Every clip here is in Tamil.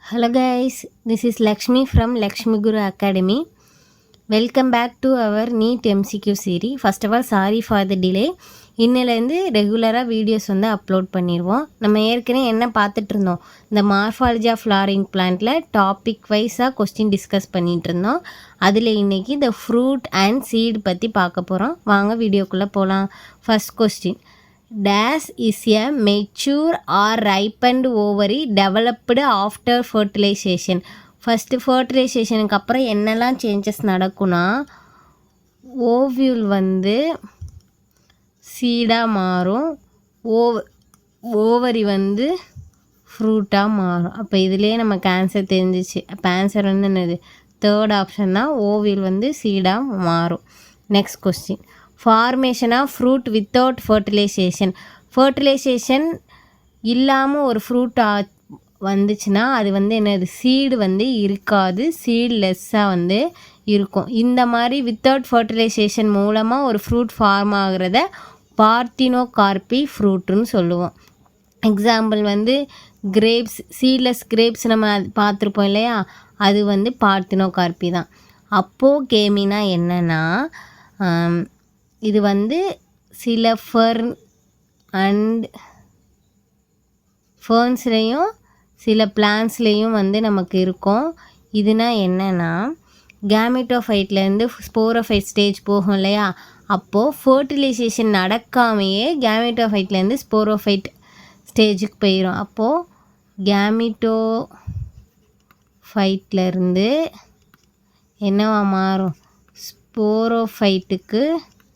Hello guys, this is Lakshmi from Lakshmi Guru Academy. Welcome back to our NEET MCQ series. First of all, sorry for the delay. இன்னிலேருந்து ரெகுலராக வீடியோஸ் வந்து அப்லோட் பண்ணிடுவோம். நம்ம ஏற்கனவே என்ன பார்த்துட்டு இருந்தோம், இந்த மார்ஃபாலஜி ஆஃப் ஃப்ளாரிங் பிளான்ட்டில் டாபிக் வைஸாக கொஸ்டின் டிஸ்கஸ் பண்ணிகிட்டு இருந்தோம். அதில் இன்றைக்கி இந்த ஃப்ரூட் அண்ட் சீட் பற்றி பார்க்க போகிறோம். வாங்க வீடியோக்குள்ளே போகலாம். First question, dash is a mature or ripened ovary developed after fertilization. First ஃபர்டிலைசேஷனுக்கு அப்புறம் என்னெல்லாம் சேஞ்சஸ் நடக்கும்னா, ஓவியூல் வந்து சீடாக மாறும், ஓவரி வந்து ஃப்ரூட்டாக மாறும். அப்போ இதுலேயே நமக்கு ஆன்சர் தெரிஞ்சிச்சு. அப்போ ஆன்சர் வந்து என்னது, தேர்ட் ஆப்ஷன் தான், ஓவியூல் வந்து சீடாக மாறும். Next question, formation of fruit without fertilization. Fertilization இல்லாமல் ஒரு ஃப்ரூட் வந்துச்சுன்னா அது வந்து என்னது, சீடு வந்து இருக்காது, சீட்லெஸ்ஸாக வந்து இருக்கும். இந்த மாதிரி வித்தவுட் ஃபர்டிலைசேஷன் மூலமாக ஒரு ஃப்ரூட் ஃபார்ம் ஆகிறத பார்த்தினோகார்பி ஃப்ரூட்டுன்னு சொல்லுவோம். எக்ஸாம்பிள் வந்து கிரேப்ஸ், சீட்லெஸ் கிரேப்ஸ் நம்ம பார்த்துருப்போம் இல்லையா, அது வந்து பார்த்தினோகார்பி தான். அப்போகேமினா என்னென்னா, இது வந்து சில ஃபர்ன்ஸ்லேயும் சில பிளான்ஸ்லேயும் வந்து நமக்கு இருக்கும். இதுனா என்னென்னா, கேமிட்டோஃபைட்லேருந்து ஸ்போரோஃபைட் ஸ்டேஜ் போகும் இல்லையா, அப்போது ஃபர்டிலைசேஷன் நடக்காமையே கேமிட்டோஃபைட்லேருந்து ஸ்போரோஃபைட் ஸ்டேஜுக்கு போயிடும். அப்போது கேமிட்டோஃபைட்லேருந்து என்னவா மாறும், ஸ்போரோஃபைட்டுக்கு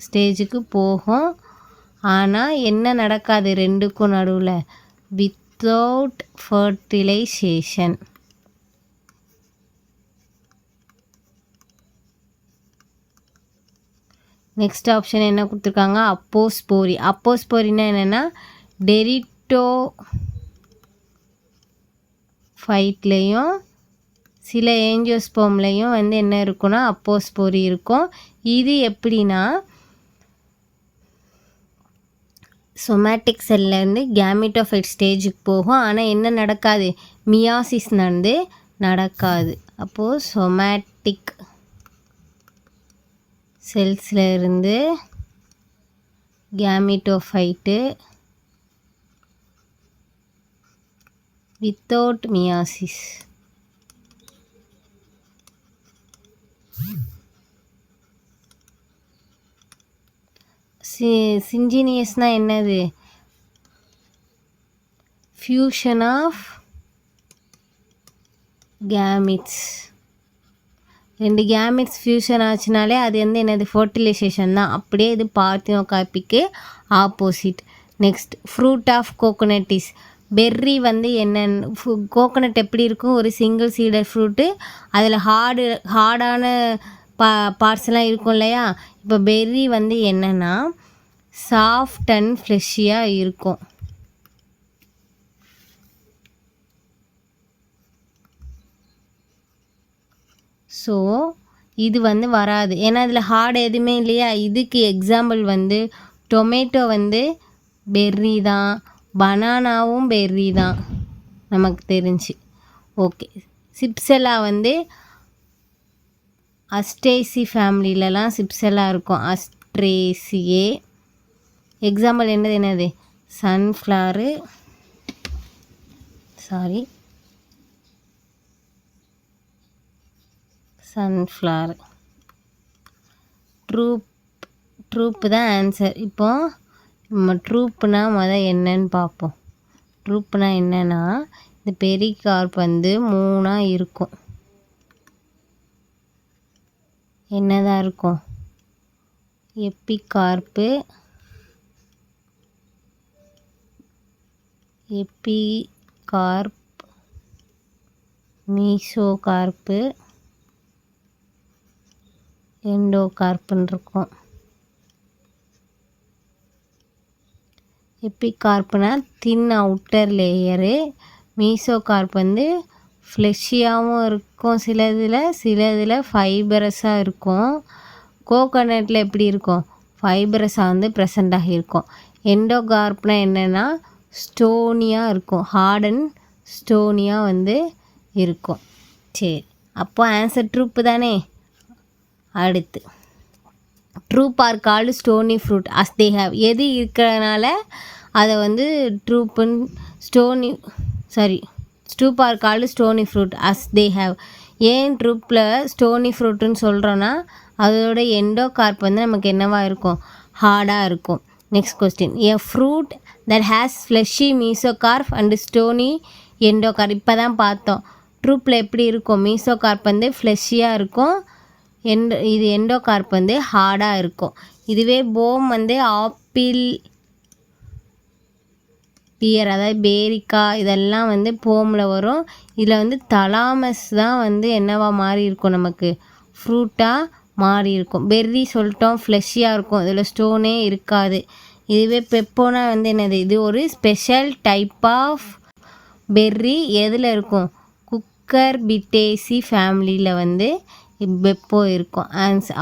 ஸ்டேஜுக்கு போகும். ஆனால் என்ன நடக்காது ரெண்டுக்கும் நடுவில், வித்தவுட் ஃபர்டிலைசேஷன். நெக்ஸ்ட் ஆப்ஷன் என்ன கொடுத்துருக்காங்க, அப்போஸ்போரி. அப்போஸ்போரினா என்னென்னா, டெரிட்டோஃபைட்லேயும் சில ஏஞ்சியோஸ்போம்லேயும் வந்து என்ன இருக்குன்னா அப்போஸ்போரி இருக்கும். இது எப்படின்னா, சொமேட்டிக் செல்லேருந்து கேமிட்டோஃபைட் ஸ்டேஜுக்கு போகும். ஆனால் என்ன நடக்காது, மியாசிஸ் நடக்காது. அப்போது சொமேட்டிக் செல்ஸ்லேருந்து கேமிட்டோஃபைட்டு வித்தவுட் மியாசிஸ். சின்ஜினியஸ்னால் என்னது, ஃபியூஷன் ஆஃப் கேமிட்ஸ். ரெண்டு கேமிட்ஸ் ஃபியூஷன் ஆச்சுனாலே அது வந்து என்னது, ஃபர்டிலைசேஷன் தான். அப்படியே இது பார்த்தினோகார்பிக்கு opposite. Next, fruit of coconut is. Berry வந்து என்னென்ன, கோகோனட் எப்படி இருக்கும், ஒரு சிங்கிள் சீடர் ஃப்ரூட்டு, அதில் ஹார்டான பார்ட்ஸ்லாம் இருக்கும் இல்லையா. இப்போ பெர்ரி வந்து என்னென்னா சாஃப்ட் அண்ட் ஃப்ளெஷியாக இருக்கும். ஸோ இது வந்து வராது, ஏன்னா இதில் ஹார்டு எதுவுமே இல்லையா. இதுக்கு எக்ஸாம்பிள் வந்து டொமேட்டோ வந்து பெர்ரி தான், பனானாவும் பெர்ரி தான் நமக்கு தெரிஞ்சு. ஓகே, சிப்ஸெல்லா வந்து அஸ்டேசி ஃபேமிலியிலலாம் சிப்ஸெல்லாம் இருக்கும், அஸ்ட்ரேசியே. எக்ஸாம்பிள் என்னது சன்ஃப்ளவரு, சன்ஃப்ளவர். ட்ரூப்பு தான் ஆன்சர். இப்போது நம்ம ட்ரூப்புனா என்னன்னு பார்ப்போம். ட்ரூப்புனா என்னென்னா, இந்த பெரிகார்ப் வந்து மூணாக இருக்கும். என்னதான் இருக்கும், எப்பிகார்ப்பு, மீசோகார்ப்பு, எண்டோகார்ப்புன்னு இருக்கும். எப்பிகார்ப்புனா தின் அவுட்டர் லேயரு, மீசோகார்ப் வந்து ஃப்ளெஷியாகவும் இருக்கும், சிலதில் ஃபைபரஸாக இருக்கும். கோகோனட்டில் எப்படி இருக்கும், ஃபைபரஸாக வந்து ப்ரெசண்ட்டாக இருக்கும். எண்டோகார்ப்னா என்னென்னா ஸ்டோனியாக இருக்கும், ஹார்ட் அண்ட் ஸ்டோனியாக வந்து இருக்கும். சரி, அப்போ ஆன்சர் ட்ரூப்பு தானே. அடுத்து drupe are called stony fruit as they have. எது இருக்கிறதுனால அதை வந்து ட்ரூப்புன்னு drupe are called stony fruit as they have. ஏன் ட்ரூப்பில் ஸ்டோனி ஃப்ரூட்டுன்னு சொல்கிறோன்னா அதோட எண்டோ கார்ப் வந்து நமக்கு என்னவாக இருக்கும், ஹார்டாக இருக்கும். Next question, a fruit that has fleshy mesocarp and stony endocarp. இப்போ தான் பார்த்தோம் ட்ரூப்பில் எப்படி இருக்கும், மீசோகார்ப் வந்து ஃப்ளெஷியாக இருக்கும், இது எண்டோகார்ப் வந்து ஹார்டாக இருக்கும். இதுவே போம் வந்து ஆப்பிள், பியர் அதாவது பேரிக்காய் இதெல்லாம் வந்து போமில் வரும். இதில் வந்து தலாமஸ் தான் வந்து என்னவா மாறி இருக்கும், நமக்கு ஃப்ரூட்டாக மாறி இருக்கும். பெர்ரி சொல்லிட்டோம் ஃப்ளெஷியாக இருக்கும், இதில் ஸ்டோனே இருக்காது. இதுவே பெப்போனா வந்து என்னது, இது ஒரு ஸ்பெஷல் டைப் ஆஃப் பெர்ரி. எதில் இருக்கும், குக்கர்பிட்டேசி ஃபேமிலியில் வந்து பெப்போ இருக்கும்.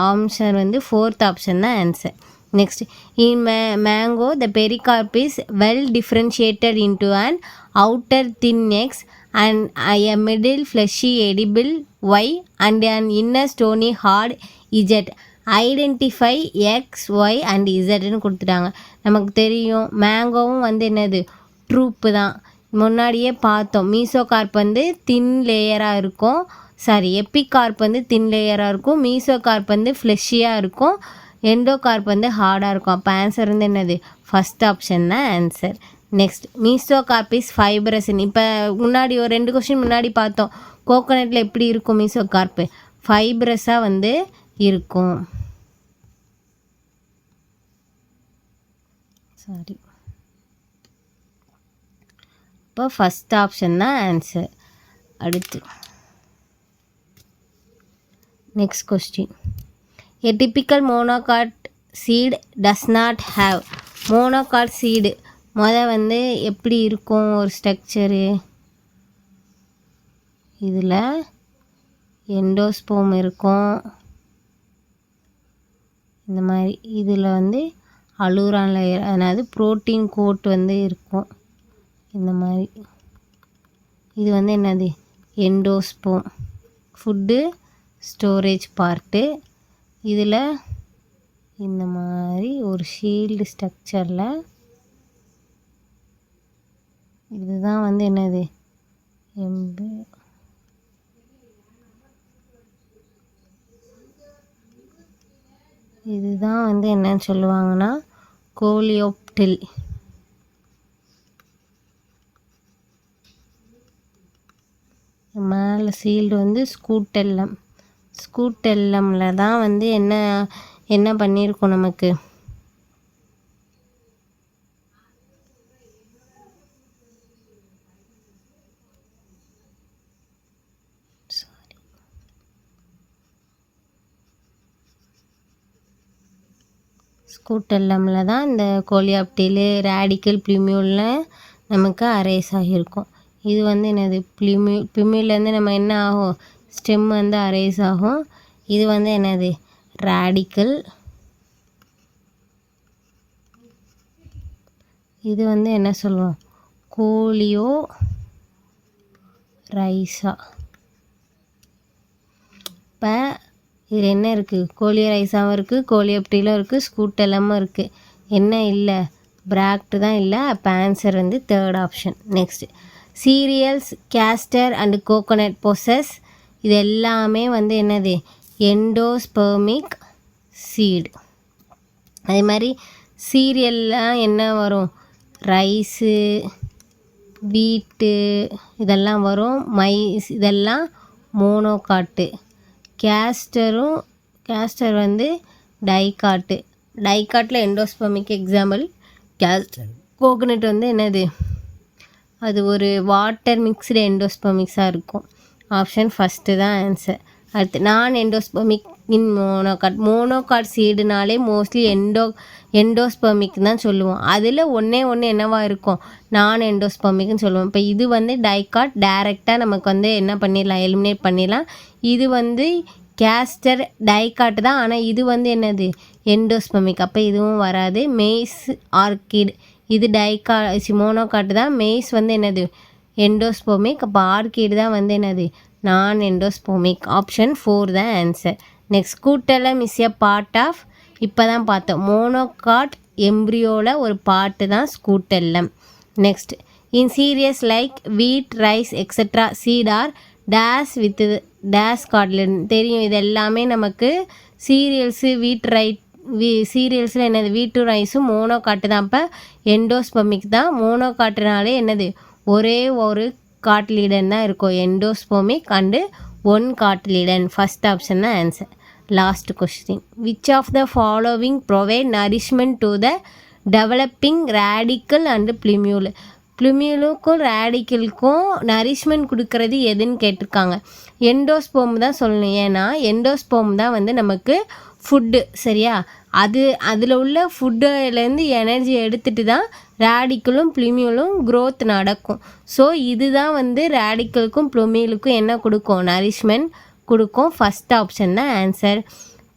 ஆன்சர் வந்து 4th ஆப்ஷன் தான் answer. Next, in mango, the pericarp is well differentiated into an outer thin X and a middle fleshy edible Y and an inner stony hard Z. Identify X, Y and Zன்னு கொடுத்துட்டாங்க. நமக்கு தெரியும் மேங்கோவும் வந்து என்னது ட்ரூப்பு தான். முன்னாடியே பார்த்தோம் மீசோகார்ப் வந்து தின் லேயராக இருக்கும், எப்பிகார்ப் வந்து தின் லேயராக இருக்கும், மீசோகார்ப் வந்து ஃப்ளெஷியாக இருக்கும், எண்டோகார்ப் வந்து ஹார்டாக இருக்கும். அப்போ ஆன்சர் வந்து என்னது, ஃபஸ்ட் ஆப்ஷன் தான் ஆன்சர். நெக்ஸ்ட், மீசோகார்ப் இஸ் ஃபைபரஸ்ன்னு. இப்போ முன்னாடி ஒரு 2 கொஸ்டின் முன்னாடி பார்த்தோம் கோகோனட்டில் எப்படி இருக்கும் மீசோகார்ப்பு, ஃபைபரஸாக வந்து இருக்கும். இப்போ ஃபஸ்ட் ஆப்ஷன் தான் ஆன்சர். அடுத்து next question, a typical monocot seed does not have. monocot seed வந்து எப்படி இருக்கும் ஒரு ஸ்ட்ரக்சரு, இதில் எண்டோஸ்போம் இருக்கும் இந்த மாதிரி, இதில் வந்து அலூரான் லேயர் அதாவது ப்ரோட்டீன் கோட் வந்து இருக்கும் இந்த மாதிரி. இது வந்து என்னது எண்டோஸ்போம், ஃபுட்டு ஸ்டோரேஜ் பார்ட்டு. இதில் இந்த மாதிரி ஒரு ஷீல்டு ஸ்ட்ரக்சரில் இதுதான் வந்து என்னது இதுதான் வந்து என்னன்னு சொல்லுவாங்கன்னா கோலியோப்டில். மேலே சீல்டு வந்து ஸ்கூட்டெல்லமில் தான் வந்து என்ன பண்ணியிருக்கோம் நமக்கு, ஸ்கூட்டெல்லமில் தான் இந்த கோலியாப்டில் ரேடிக்கல் பிளிமியூலில் நமக்கு அரேஸ் ஆகியிருக்கும். இது வந்து என்னது பிளிமியூலேருந்து நம்ம என்ன ஆகும், ஸ்டெம் வந்து அரேஸ் ஆகும். இது வந்து என்னது ரேடிக்கல். இது வந்து என்ன சொல்லுவோம், கோலியோ ரைசா. இப்போ இதில் என்ன இருக்குது, கோலியோ ரைசாவும் இருக்குது, கோலியோப்டிலும் இருக்குது, ஸ்கூட்டெல்லமும் இருக்குது. என்ன இல்லை, பிராக்ட் தான் இல்லை. அப்போ ஆன்சர் வந்து 3rd option. Next, serials, castor and coconut possess. இது எல்லாமே வந்து என்னது எண்டோஸ்பெர்மிக் சீடு. அதே மாதிரி சீரியல்லாம் என்ன வரும், ரைஸு, வீட்டு இதெல்லாம் வரும், மைஸ் இதெல்லாம் மோனோகாட்டு. கேஸ்டர் வந்து டைகாட்டில் எண்டோஸ்பெர்மிக் எக்ஸாம்பிள் கேஸ்டர். கோகோனட் வந்து என்னது, அது ஒரு வாட்டர் மிக்ஸ்டு எண்டோஸ்பெர்மிக்ஸாக இருக்கும். ஆப்ஷன் ஃபஸ்ட்டு தான் ஆன்சர். அடுத்து நான் எண்டோஸ்பெர்மிக் இன் மோனோகாட் சீடுனாலே மோஸ்ட்லி எண்டோஸ்பெர்மிக் தான் சொல்லுவோம். அதில் ஒன்று என்னவாக இருக்கும், நான் எண்டோஸ்பெர்மிக்னு சொல்லுவோம். இப்போ இது வந்து டைகாட், டைரெக்டாக நமக்கு வந்து என்ன பண்ணிடலாம், எலிமினேட் பண்ணிடலாம். இது வந்து கேஸ்டர் டைகாட் தான், ஆனால் இது வந்து என்னது எண்டோஸ்பெர்மிக், அப்போ இதுவும் வராது. மெய்ஸ், ஆர்கிட் இது மோனோகாட் தான். மெய்ஸ் வந்து என்னது எண்டோஸ்போமிக். அப்போ ஆர்கிட் தான் வந்து என்னது நான் எண்டோஸ்போமிக். ஆப்ஷன் 4 தான் answer. Next scutellum is a part of, இப்போ தான் பார்த்தோம், மோனோகாட் எம்ப்ரியோவில் ஒரு பார்ட்டு தான் scutellum. Next in cereals like wheat rice extra seed are days with days cotyledon தெரியும். இது எல்லாமே நமக்கு சீரியல்ஸு சீரியல்ஸில் என்னது வீட்டு ரைஸும் மோனோகாட்டு தான். இப்போ எண்டோஸ்போமிக் தான். மோனோகாட்டுனாலே என்னது ஒரே ஒரு காட்லீடன் தான் இருக்கும். Endospermic and 1 cotyledon. First option தான் answer. Last question, which of the following provide nourishment to the developing radicle and plumule. பிளிமியூலுக்கும் ரேடிக்கலுக்கும் நரிஷ்மெண்ட் கொடுக்கறது எதுன்னு கேட்டிருக்காங்க. எண்டோஸ்போம் தான் சொல்லணும். ஏன்னா எண்டோஸ்போம் தான் வந்து நமக்கு ஃபுட்டு, சரியா? அதில் உள்ள ஃபுட்டுலேருந்து எனர்ஜி எடுத்துகிட்டு தான் ரேடிக்கலும் பிளிமியூலும் க்ரோத் நடக்கும். ஸோ இதுதான் வந்து ரேடிக்கலுக்கும் பிளிமியூலுக்கும் என்ன கொடுக்கும், நரிஷ்மெண்ட் கொடுக்கும். ஃபஸ்ட் ஆப்ஷன் தான் ஆன்சர்.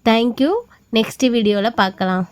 தேங்க்யூ. நெக்ஸ்ட் வீடியோவில் பார்க்கலாம்.